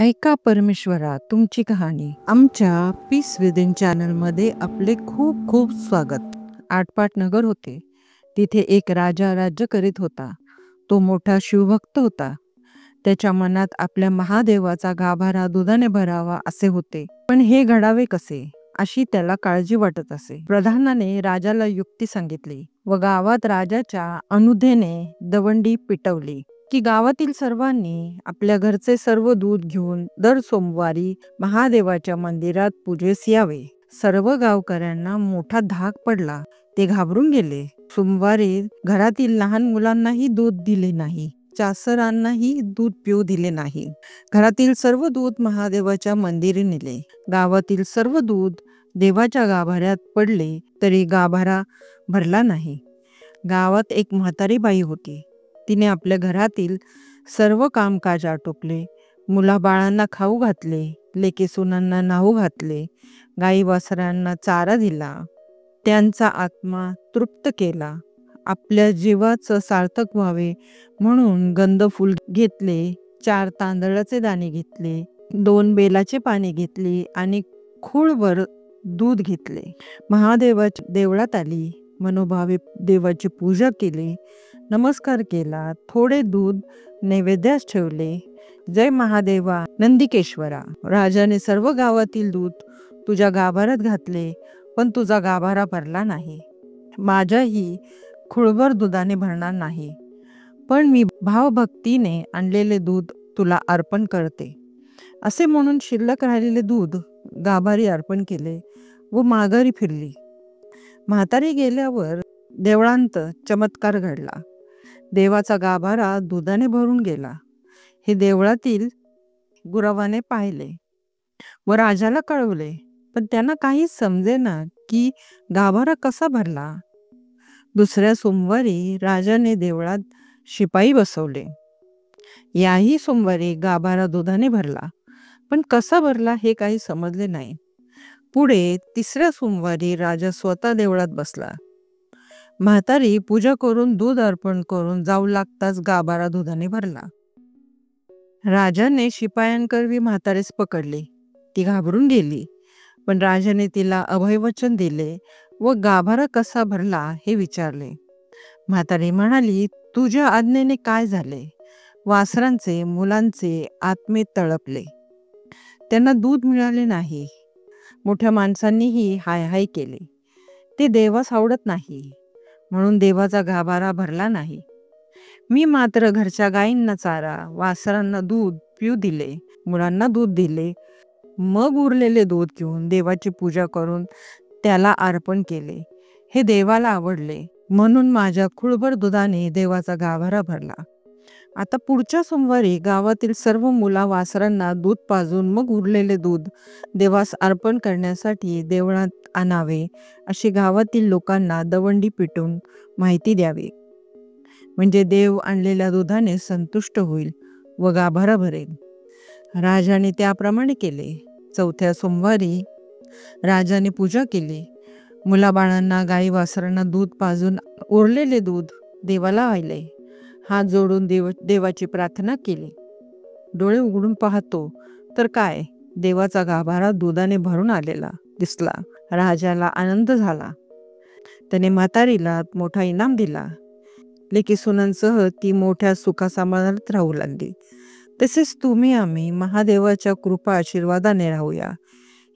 ऐका परमेश्वरा तुमची कहाणी. आमच्या पीस विदिन चॅनलमध्ये आपले खूप खूप स्वागत. आटपाट नगर होते. तिथे एक राजा राज्य करीत होता. तो मोठा शिवभक्त होता. त्याच्या मनात आपल्या महादेवाचा गाभारा दुधाने भरावा असे होते. पण हे घडावे कसे अशी त्याला काळजी वाटत असे. प्रधानाने राजाला युक्ती सांगितली व गावात राजाच्या अनुधेने दवंडी पिटवली की गावातील सर्वांनी आपल्या घरचे सर्व दूध घेऊन दर सोमवारी महादेवाच्या मंदिरात पूजेस यावे. सर्व गावकऱ्यांना मोठा धाक पडला. ते घाबरून गेले. सोमवारी घरातील लहान मुलांनाही दूध दिले नाही. चासरांनाही दूध पिऊ दिले नाही. घरातील सर्व दूध महादेवाच्या मंदिरी नेले. गावातील सर्व दूध देवाच्या गाभाऱ्यात पडले तरी गाभारा भरला नाही. गावात एक म्हातारी बाई होती. तिने आपल्या घरातील सर्व कामकाज आटोपले. मुलाबाळांना खाऊ घातले, लेकी सुनांना न्हाऊ घातले, गाई वासरांना चारा दिला, त्यांचा आत्मा तृप्त केला. आपल्या जीवाचं सार्थक व्हावे म्हणून गंध फूल घेतले, 4 तांदळाचे दाणे घेतले, 2 बेलाचे पाने घेतली आणि खूळभर दूध घेतले. महादेवाच्या देवळात आली. मनोभावे देवाची पूजा केली, नमस्कार केला. थोडे दूध नैवेद्यास ठेवले. जय महादेवा नंदिकेश्वरा. राजाने सर्व गावातील दूध तुझ्या गाभाऱ्यात घातले, पण तुझा गाभारा भरला नाही. माझ्याही खुळभर दुधाने भरणार नाही. पण मी भावभक्तीने आणलेले दूध तुला अर्पण करते. असे म्हणून शिल्लक राहिलेले दूध गाभारी अर्पण केले व माघारी फिरली. म्हातारी गेल्यावर देवळांत चमत्कार घडला. देवाचा गाभारा दुधाने भरून गेला. हे देवळातील गुरवाने पाहिले व राजाला कळवले, पण त्यांना काही समजेना की गाभारा कसा भरला. दुसऱ्या सोमवारी राजाने देवळात शिपाई बसवले. याही सोमवारी गाभारा दुधाने भरला, पण कसा भरला हे काही समजले नाही. पुढे तिसऱ्या सोमवारी राजा स्वतः देवळात बसला. म्हातारी पूजा करून दूध अर्पण करून जाऊ लागताच गाभारा दुधाने भरला. राजाने शिपायांकरवी म्हातारीस पकडले. ती घाबरून गेली, पण राजाने तिला अभयवचन दिले व गाभारा कसा भरला हे विचारले. म्हातारी म्हणाली, तुझ्या आज्ञेने काय झाले? वासरांचे मुलांचे आत्मे तळपले. त्यांना दूध मिळाले नाही. मोठ्या माणसांनीही हाय हाय केले. ते देवास आवडत नाही म्हणून देवाचा गाभारा भरला नाही. मी मात्र घरच्या गायींना चारा, वासरांना दूध पिऊ दिले, मुलांना दूध दिले. मग उरलेले दूध घेऊन देवाची पूजा करून त्याला अर्पण केले. हे देवाला आवडले म्हणून माझ्या खुळभर दुधाने देवाचा गाभारा भरला. आता पुढच्या सोमवारी गावातील सर्व मुला वासरांना दूध पाजून मग उरलेले दूध देवास अर्पण करण्यासाठी देवळात आणावे अशी गावातील लोकांना दवंडी पिटून माहिती द्यावी. म्हणजे देव आणलेल्या दुधाने संतुष्ट होईल व गाभारा भरेल. राजाने त्याप्रमाणे केले. चौथ्या सोमवारी राजाने पूजा केली. मुलाबाळांना गाई वासरांना दूध पाजून उरलेले दूध देवाला वाहिले. हात जोडून देवाची प्रार्थना केली. डोळे उघडून पाहतो तर काय, देवाचा गाभारा दुधाने भरून आलेला दिसला. राजाला आनंद झाला. त्याने म्हातारीला मोठा इनाम दिला. लेकी सुनांसह ती मोठ्या सुखासमाधानात राहू लागली. तसेच तुम्ही आम्ही महादेवाच्या कृपा आशीर्वादाने राहूया.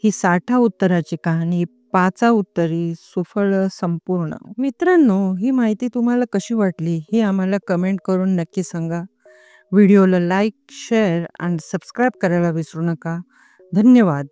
ही 60 उत्तराची कहाणी 5 उत्तरी सुफळ संपूर्ण. मित्रांनो, ही माहिती तुम्हाला कशी वाटली हे आम्हाला कमेंट करून नक्की सांगा. व्हिडिओला लाईक, शेअर आणि सबस्क्राईब करायला विसरू नका. धन्यवाद.